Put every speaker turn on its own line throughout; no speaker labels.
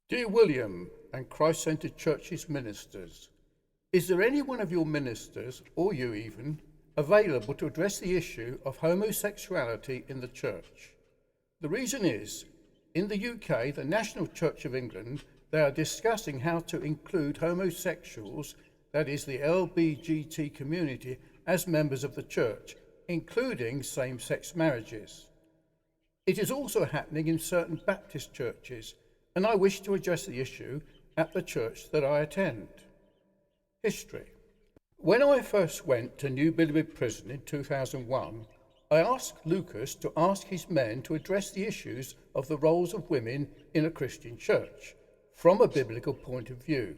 Dear William and Christ-Centered Church's ministers, is there any one of your ministers, or you even, available to address the issue of homosexuality in the church? The reason is, in the UK, the National Church of England, they are discussing how to include homosexuals, that is the LBGT community, as members of the church, including same-sex marriages. It is also happening in certain Baptist churches, and I wish to address the issue at the church that I attend. History. When I first went to New Billericay Prison in 2001, I asked Lucas to ask his men to address the issues of the roles of women in a Christian church from a biblical point of view.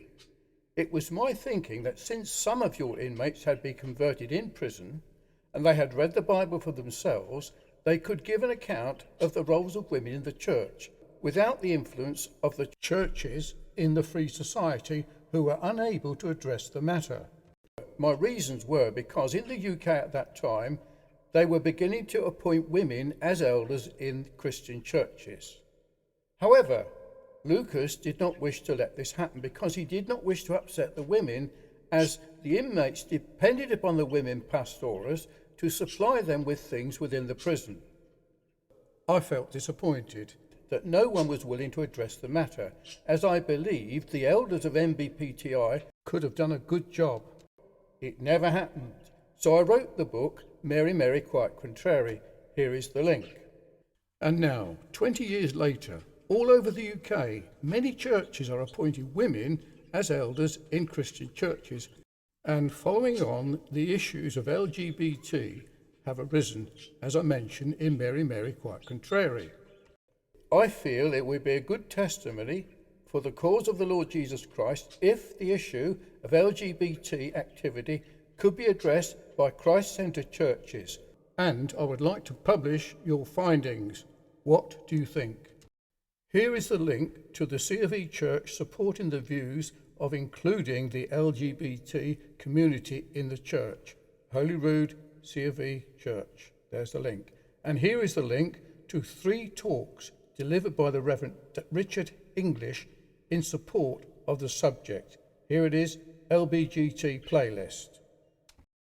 It was my thinking that since some of your inmates had been converted in prison and they had read the Bible for themselves, they could give an account of the roles of women in the church without the influence of the churches in the free society who were unable to address the matter. My reasons were because in the UK at that time, they were beginning to appoint women as elders in Christian churches. However, Lucas did not wish to let this happen because he did not wish to upset the women, as the inmates depended upon the women pastorals to supply them with things within the prison. I felt disappointed that no one was willing to address the matter, as I believed the elders of MBPTI could have done a good job. It never happened, so I wrote the book, Mary, Mary, Quite Contrary. Here is the link. And now, 20 years later, all over the UK, many churches are appointing women as elders in Christian churches, and following on, the issues of LGBT have arisen, as I mentioned in Mary, Mary, Quite Contrary. I feel it would be a good testimony for the cause of the Lord Jesus Christ if the issue of LGBT activity could be addressed by Christ-centered churches, and I would like to publish your findings. What do you think? Here is the link to the C of E Church supporting the views of including the LGBT community in the church. Holyrood C of E Church. There's the link. And here is the link to 3 talks delivered by the Reverend Richard English in support of the subject. Here it is, LBGT playlist.